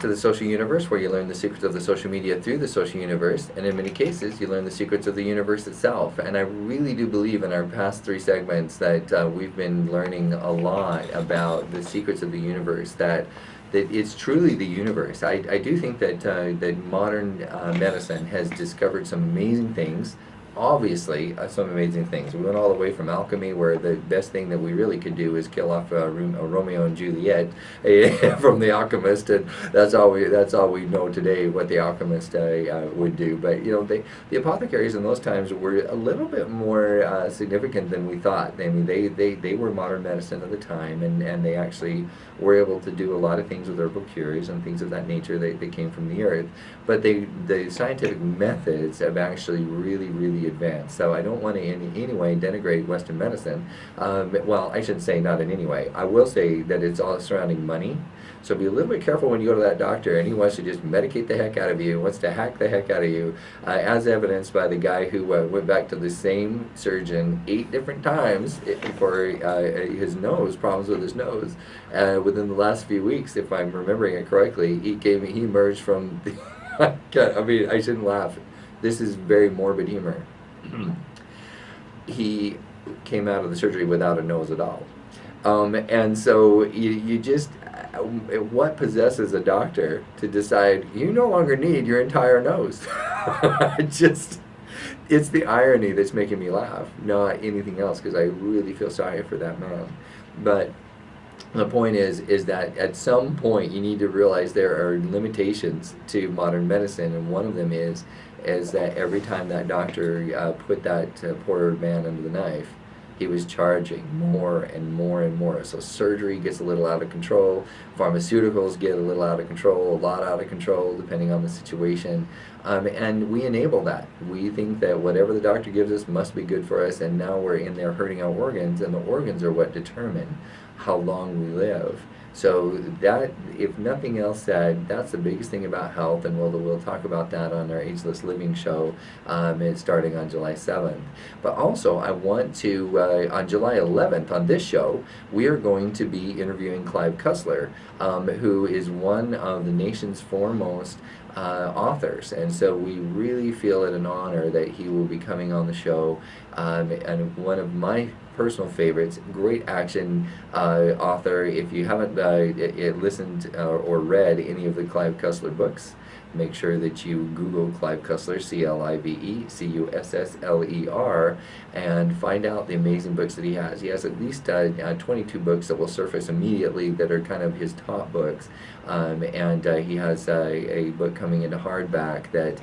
To the social universe, where you learn the secrets of the social media through the social universe, and in many cases you learn the secrets of the universe itself. And I really do believe in our past three segments that we've been learning a lot about the secrets of the universe, that it's truly the universe. I do think that modern medicine has discovered some amazing things. Obviously, some amazing things. We went all the way from alchemy, where the best thing that we really could do is kill off Romeo and Juliet from The Alchemist, and that's all we know today what The Alchemist would do. But the apothecaries in those times were a little bit more significant than we thought. I mean, they were modern medicine at the time, and they actually were able to do a lot of things with herbal cures and things of that nature. They came from the earth, but the scientific methods have actually really advanced. So I don't want to in any way denigrate Western medicine. Well, I shouldn't say not in any way. I will say that it's all surrounding money. So be a little bit careful when you go to that doctor and he wants to just medicate the heck out of you, wants to hack the heck out of you, as evidenced by the guy who went back to the same surgeon 8 different times for his nose, problems with his nose. Within the last few weeks, if I'm remembering it correctly, he emerged from the I mean, I shouldn't laugh. This is very morbid humor. He came out of the surgery without a nose at all. And so you just, what possesses a doctor to decide you no longer need your entire nose? It's the irony that's making me laugh, not anything else, because I really feel sorry for that man. But the point is that at some point you need to realize there are limitations to modern medicine, and one of them is that every time that doctor put that poor man under the knife, he was charging more and more and more. So surgery gets a little out of control, pharmaceuticals get a little out of control, a lot out of control, depending on the situation. And we enable that. We think that whatever the doctor gives us must be good for us, and now we're in there hurting our organs, and the organs are what determine how long we live. So that, if nothing else said, that's the biggest thing about health, and we'll talk about that on our Ageless Living show. It's starting on July 7th. But also, I want to, on July 11th, on this show, we are going to be interviewing Clive Cussler, who is one of the nation's foremost authors, and so we really feel it an honor that he will be coming on the show. And one of my personal favorites, great action author. If you haven't listened or read any of the Clive Cussler books, make sure that you Google Clive Cussler, CliveCussler, and find out the amazing books that he has. He has at least 22 books that will surface immediately that are kind of his top books. And he has a book coming into hardback that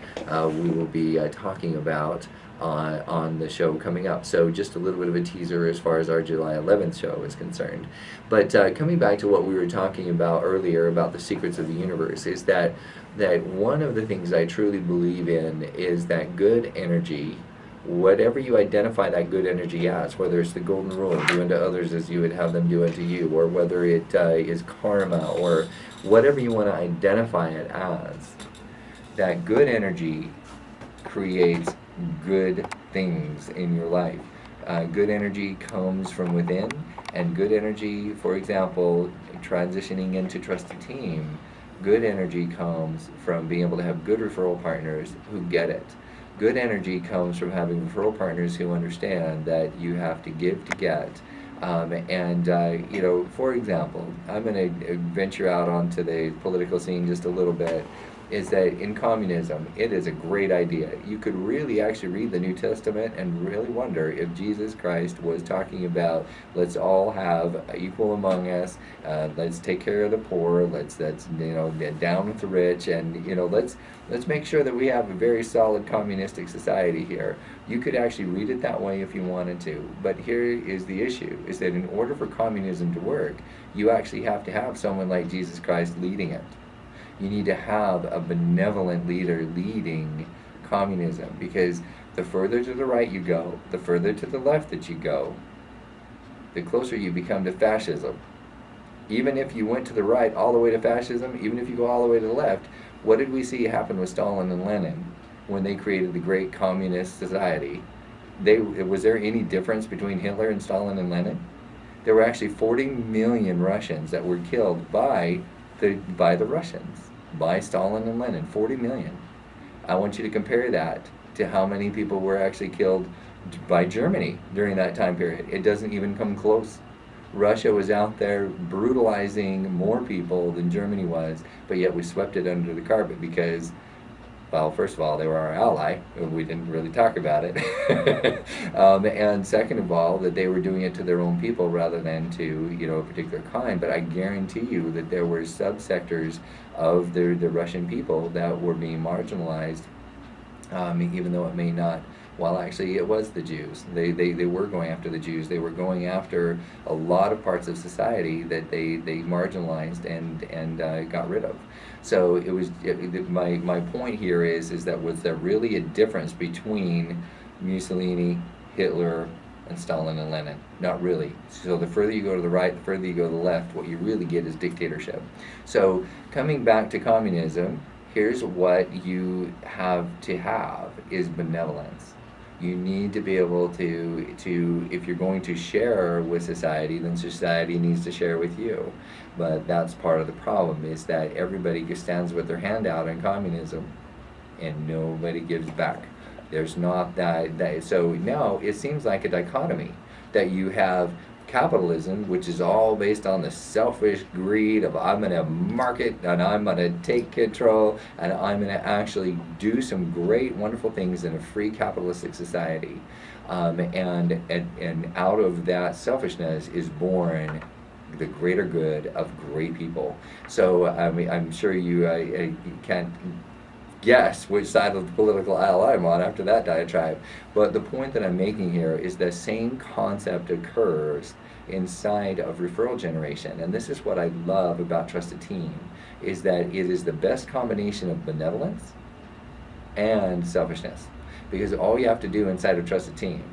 we will be talking about on the show coming up. So just a little bit of a teaser as far as our July 11th show is concerned. But coming back to what we were talking about earlier about the secrets of the universe, is that one of the things I truly believe in is that good energy, whatever you identify that good energy as, whether it's the golden rule, do unto others as you would have them do unto you, or whether it is karma, or whatever you want to identify it as, that good energy creates good things in your life. Good energy comes from within, and good energy, for example, transitioning into trusted team, good energy comes from being able to have good referral partners who get it. Good energy comes from having referral partners who understand that you have to give to get. For example, I'm going to venture out onto the political scene just a little bit, is that in communism, it is a great idea. You could really actually read the New Testament and really wonder if Jesus Christ was talking about, let's all have equal among us, let's take care of the poor, let's get down with the rich, and let's make sure that we have a very solid communistic society here. You could actually read it that way if you wanted to, but here is the issue, is that in order for communism to work, you actually have to have someone like Jesus Christ leading it. You need to have a benevolent leader leading communism, because the further to the right you go, the further to the left that you go, the closer you become to fascism. Even if you went to the right all the way to fascism, even if you go all the way to the left, what did we see happen with Stalin and Lenin when they created the great communist society? Was there any difference between Hitler and Stalin and Lenin? There were actually 40 million Russians that were killed by the Russians. by Stalin and Lenin, 40 million. I want you to compare that to how many people were actually killed by Germany during that time period. It doesn't even come close. Russia was out there brutalizing more people than Germany was, but yet we swept it under the carpet because, well, first of all, they were our ally. We didn't really talk about it. And second of all, that they were doing it to their own people rather than to, a particular kind. But I guarantee you that there were subsectors of the Russian people that were being marginalized, even though it may not. Well, actually, it was the Jews. They were going after the Jews. They were going after a lot of parts of society that they marginalized and got rid of. So my point here is that was there really a difference between Mussolini, Hitler, and Stalin and Lenin? Not really. So the further you go to the right, the further you go to the left, what you really get is dictatorship. So coming back to communism, here's what you have to have is benevolence. You need to be able to if you're going to share with society, then society needs to share with you. But that's part of the problem, is that everybody stands with their hand out in communism and nobody gives back. There's not that so now it seems like a dichotomy, that you have capitalism, which is all based on the selfish greed of I'm going to market and I'm going to take control and I'm going to actually do some great, wonderful things in a free capitalistic society. And out of that selfishness is born the greater good of great people. So I'm sure you can't guess which side of the political aisle I'm on after that diatribe. But the point that I'm making here is the same concept occurs inside of referral generation. And this is what I love about Trusted Team, is that it is the best combination of benevolence and selfishness. Because all you have to do inside of Trusted Team,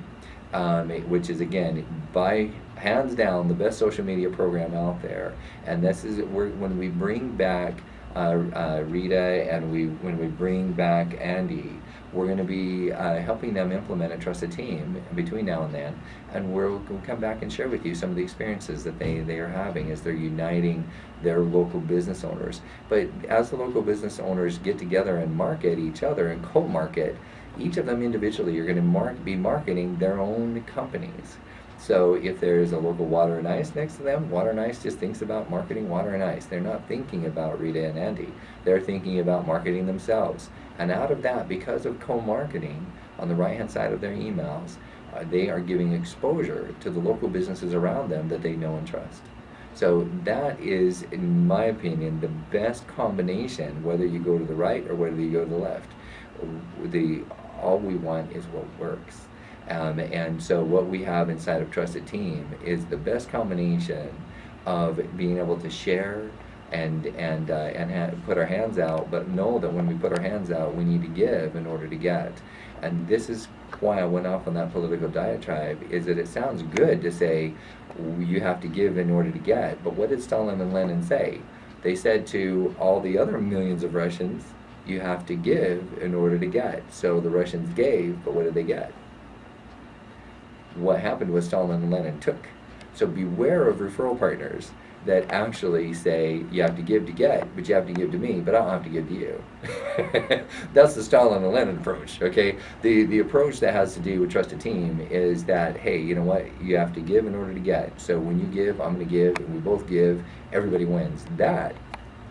which is, again, by hands down the best social media program out there, and this is when we bring back Rita and when we bring back Andy, we're going to be helping them implement a Trusted Team between now and then, and we'll come back and share with you some of the experiences that they are having as they're uniting their local business owners. But as the local business owners get together and market each other and co-market, each of them individually are going to be marketing their own companies. So if there's a local Water and Ice next to them, Water and Ice just thinks about marketing Water and Ice. They're not thinking about Rita and Andy. They're thinking about marketing themselves. And out of that, because of co-marketing, on the right-hand side of their emails, they are giving exposure to the local businesses around them that they know and trust. So that is, in my opinion, the best combination, whether you go to the right or whether you go to the left. All we want is what works. And so what we have inside of Trusted Team is the best combination of being able to share and put our hands out, but know that when we put our hands out, we need to give in order to get. And this is why I went off on that political diatribe, is that it sounds good to say you have to give in order to get, but what did Stalin and Lenin say? They said to all the other millions of Russians, you have to give in order to get. So the Russians gave, but what did they get? What happened was Stalin and Lenin took. So beware of referral partners that actually say you have to give to get, but you have to give to me, but I don't have to give to you. That's the Stalin and Lenin approach, okay? The approach that has to do with Trusted Team is that, hey, you know what? You have to give in order to get. So when you give, I'm going to give, and we both give, everybody wins. That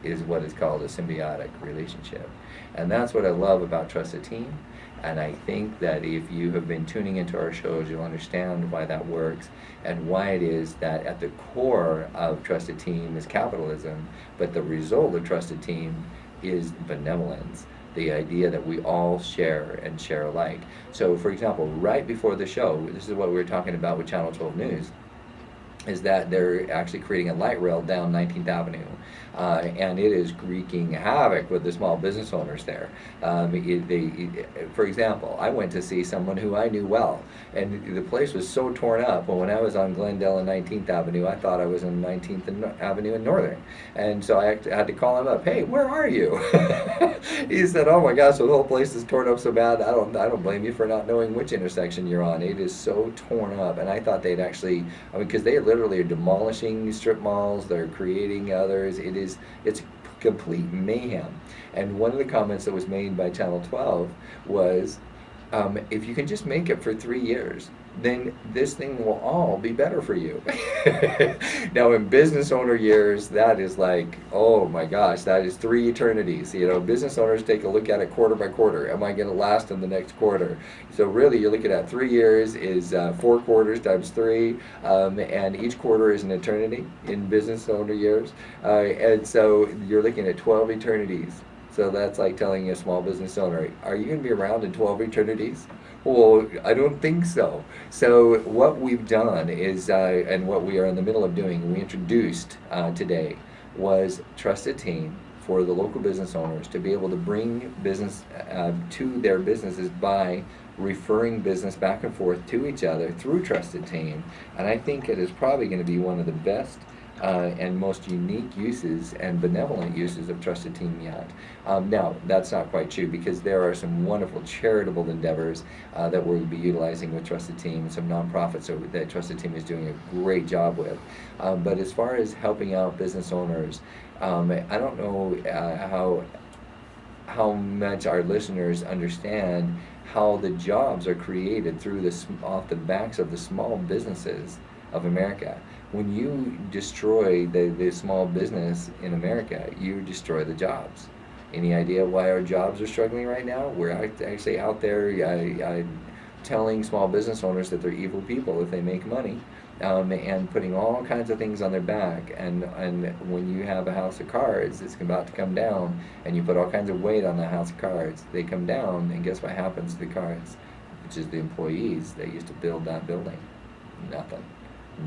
is what is called a symbiotic relationship. And that's what I love about Trusted Team. And I think that if you have been tuning into our shows, you'll understand why that works and why it is that at the core of Trusted Team is capitalism, but the result of Trusted Team is benevolence, the idea that we all share and share alike. So, for example, right before the show, this is what we were talking about with Channel 12 News, is that they're actually creating a light rail down 19th Avenue. And it is wreaking havoc with the small business owners there. For example, I went to see someone who I knew well, and the place was so torn up. Well, when I was on Glendale and 19th Avenue, I thought I was on 19th Avenue in Northern. And so I had to call him up, hey, where are you? He said, oh my gosh, the whole place is torn up so bad, I don't blame you for not knowing which intersection you're on. It is so torn up. And I thought they'd actually, because they literally are demolishing strip malls, they're creating others. It's complete mayhem. And one of the comments that was made by Channel 12 was, if you can just make it for 3 years, then this thing will all be better for you. Now, in business owner years, that is like, oh my gosh, that is 3 eternities. You know, business owners take a look at it quarter by quarter. Am I going to last in the next quarter? So really, you're looking at 3 years is 4 quarters times 3, and each quarter is an eternity in business owner years. And so you're looking at 12 eternities. So that's like telling a small business owner, are you going to be around in 12 eternities? Well, I don't think so. So what we've done is, and what we are in the middle of doing, we introduced today, was Trusted Team for the local business owners to be able to bring business to their businesses by referring business back and forth to each other through Trusted Team. And I think it is probably going to be one of the best and most unique uses and benevolent uses of Trusted Team yet. Now, that's not quite true, because there are some wonderful charitable endeavors that we'll be utilizing with Trusted Team, some nonprofits that Trusted Team is doing a great job with. But as far as helping out business owners, I don't know how much our listeners understand how the jobs are created through off the backs of the small businesses of America. When you destroy the small business in America, you destroy the jobs. Any idea why our jobs are struggling right now? We're actually out there telling small business owners that they're evil people if they make money, and putting all kinds of things on their back. And when you have a house of cards, it's about to come down, and you put all kinds of weight on the house of cards. They come down, and guess what happens to the cards? Which is the employees that used to build that building. Nothing.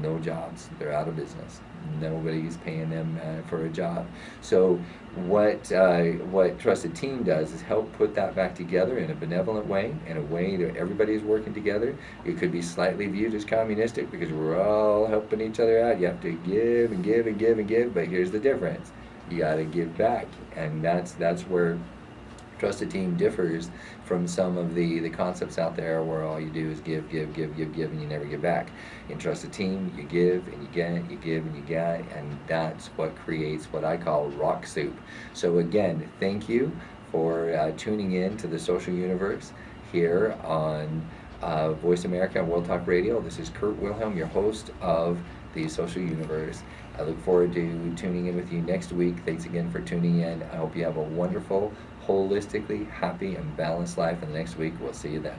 No jobs. They're out of business. Nobody's paying them for a job. So what Trusted Team does is help put that back together in a benevolent way, in a way that everybody's working together. It could be slightly viewed as communistic because we're all helping each other out. You have to give and give and give and give, but here's the difference. You got to give back, and that's where Trusted Team differs from some of the concepts out there where all you do is give, and you never give back. In Trusted Team, you give and you get, you give and you get, and that's what creates what I call rock soup. So again, thank you for tuning in to the Social Universe here on Voice America and World Talk Radio. This is Kurt Wilhelm, your host of the Social Universe. I look forward to tuning in with you next week. Thanks again for tuning in. I hope you have a wonderful, holistically happy and balanced life, and next week we'll see you then.